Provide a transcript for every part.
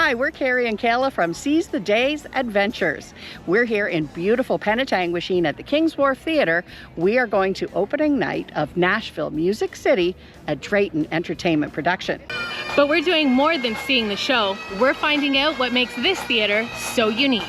Hi, we're Carrie and Kayla from Seize the Days Adventures. We're here in beautiful Penetanguishene at the Wharf Theater. We are going to opening night of Nashville Music City, a Drayton Entertainment production. But we're doing more than seeing the show. We're finding out what makes this theater so unique.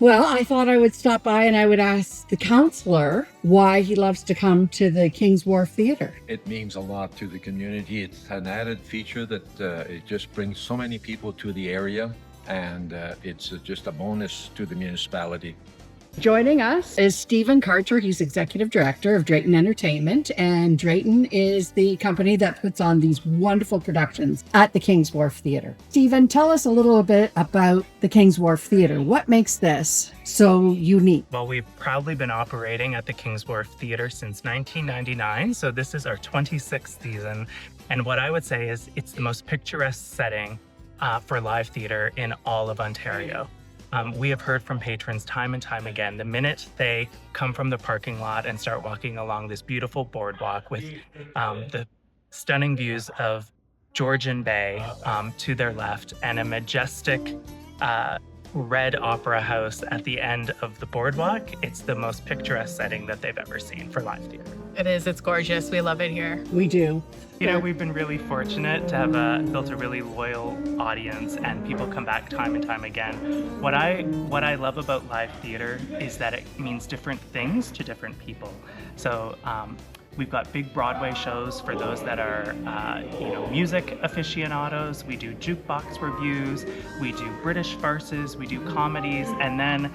Well, I thought I would stop by and I would ask the counselor why he loves to come to the Wharf Theater. It means a lot to the community. It's an added feature that it just brings so many people to the area, and it's just a bonus to the municipality. Joining us is Stephen Carter. He's executive director of Drayton Entertainment, and Drayton is the company that puts on these wonderful productions at the Wharf Theater. Stephen, tell us a little bit about the Wharf Theater. What makes this so unique? Well, we've proudly been operating at the Wharf Theater since 1999, so this is our 26th season. And what I would say is it's the most picturesque setting for live theater in all of Ontario. We have heard from patrons time and time again, the minute they come from the parking lot and start walking along this beautiful boardwalk with the stunning views of Georgian Bay to their left and a majestic red opera house at the end of the boardwalk, it's the most picturesque setting that they've ever seen for live theater. It is, it's gorgeous. We love it here. We do. You know, we've been really fortunate to have built a really loyal audience, and people come back time and time again. What I love about live theater is that it means different things to different people. So we've got big Broadway shows for those that are, music aficionados. We do jukebox reviews, we do British farces, we do comedies, and then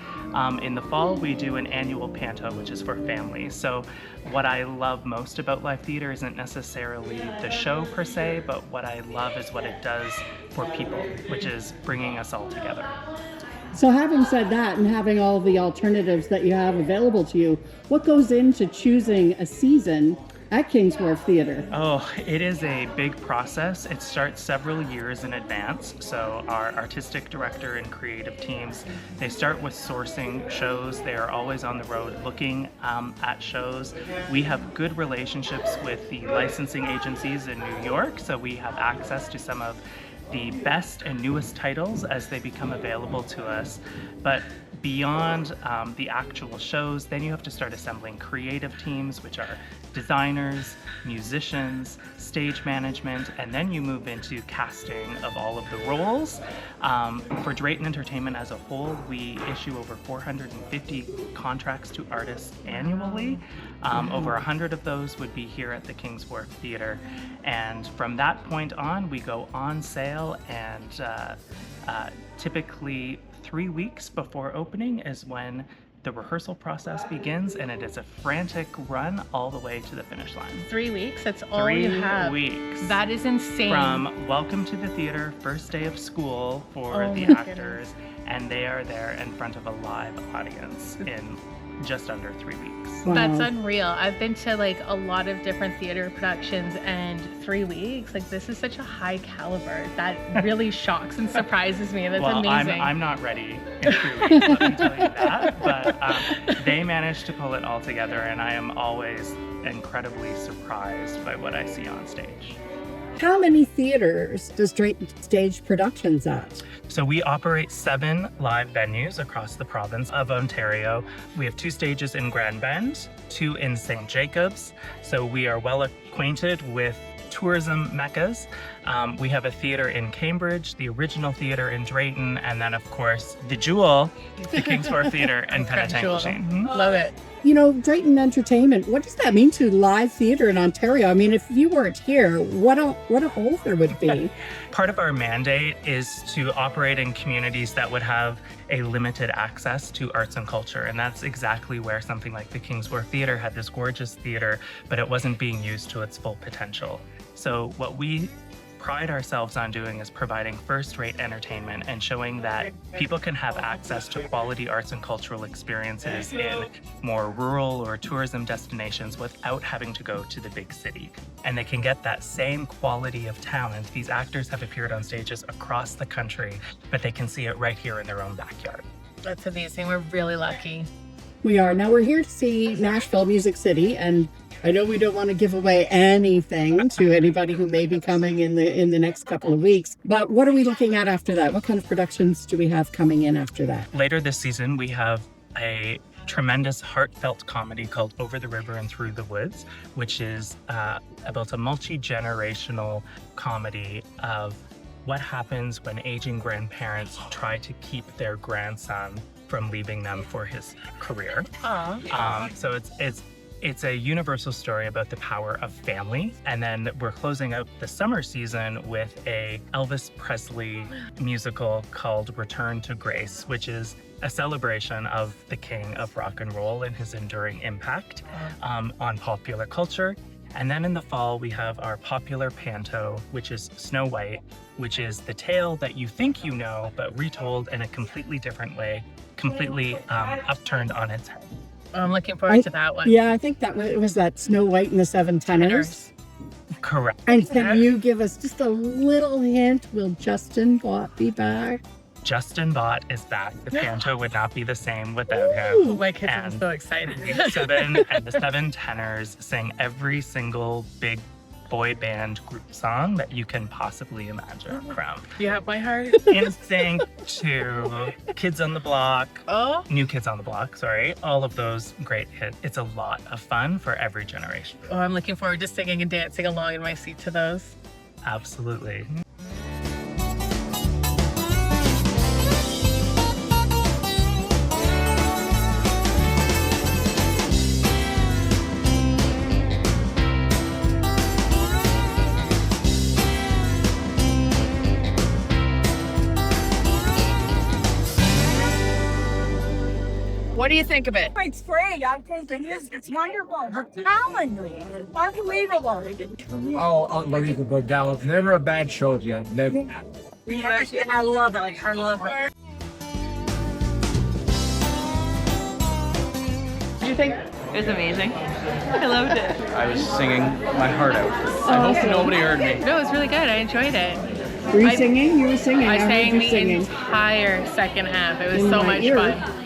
in the fall we do an annual panto, which is for families. So what I love most about live theater isn't necessarily the show per se, but what I love is what it does for people, which is bringing us all together. So having said that and having all the alternatives that you have available to you, what goes into choosing a season at Wharf Theater? Oh, it is a big process. It starts several years in advance. So our artistic director and creative teams, they start with sourcing shows. They are always on the road looking at shows. We have good relationships with the licensing agencies in New York, so we have access to some of the best and newest titles as they become available to us. But beyond the actual shows, then you have to start assembling creative teams, which are designers, musicians, stage management, and then you move into casting of all of the roles. For Drayton Entertainment as a whole, we issue over 450 contracts to artists annually. Over 100 of those would be here at the Wharf Theater. And from that point on, we go on sale, and typically 3 weeks before opening is when the rehearsal process begins, and it is a frantic run all the way to the finish line. 3 weeks? That's all you have? 3 weeks. That is insane. From welcome to the theater, first day of school for the actors, and they are there in front of a live audience in just under 3 weeks. Wow. That's unreal. I've been to like a lot of different theater productions, and 3 weeks, like this is such a high caliber. That really shocks and surprises me. That's amazing. I'm not ready in 3 weeks, let me tell you that. But they managed to pull it all together, and I am always incredibly surprised by what I see on stage. How many theaters does Drayton stage productions at? So we operate 7 live venues across the province of Ontario. We have 2 stages in Grand Bend, 2 in St. Jacobs. So we are well acquainted with tourism meccas. We have a theater in Cambridge, the original theater in Drayton, and then of course the jewel, the Wharf Theater in Penetanguishene. Love it. You know, Drayton Entertainment, what does that mean to live theater in Ontario? I mean, if you weren't here, what a hole there would be. Part of our mandate is to operate in communities that would have a limited access to arts and culture, and that's exactly where something like the Wharf Theater had this gorgeous theater, but it wasn't being used to its full potential. So what we pride ourselves on doing is providing first-rate entertainment and showing that people can have access to quality arts and cultural experiences in more rural or tourism destinations without having to go to the big city. And they can get that same quality of talent. These actors have appeared on stages across the country, but they can see it right here in their own backyard. That's amazing. We're really lucky. We are. Now we're here to see Nashville Music City, and I know we don't want to give away anything to anybody who may be coming in the next couple of weeks, but what are we looking at after that? What kind of productions do we have coming in after that? Later this season, we have a tremendous heartfelt comedy called Over the River and Through the Woods, which is about a multi-generational comedy of what happens when aging grandparents try to keep their grandson from leaving them for his career. So it's a universal story about the power of family. And then we're closing out the summer season with a Elvis Presley musical called Return to Grace, which is a celebration of the king of rock and roll and his enduring impact on popular culture. And then in the fall, we have our popular panto, which is Snow White, which is the tale that you think you know, but retold in a completely different way, completely upturned on its head. I'm looking forward to that one. Yeah, I think that was that Snow White and the Seven Tenors. Correct. And can you give us just a little hint? Will Justin Bott be back? Justin Bott is back. The panto would not be the same without him. My kids are so excited. The Seven Tenors sing every single big boy band group song that you can possibly imagine, from You have my heart. NSYNC to Kids on the Block, New Kids on the Block, sorry, all of those great hits. It's a lot of fun for every generation. Oh, I'm looking forward to singing and dancing along in my seat to those. Absolutely. What do you think of it? It's great. I think it is. It's wonderful. The talent. Unbelievable. Oh, unbelievable, Dallas. Never a bad show yet. Never. I love it. I love it. What do you think? It was amazing. I loved it. I was singing my heart out. I hope nobody heard me. No, it was really good. I enjoyed it. Were you singing? You were singing. I heard sang you the singing. entire second half. It was In so my much ear. fun.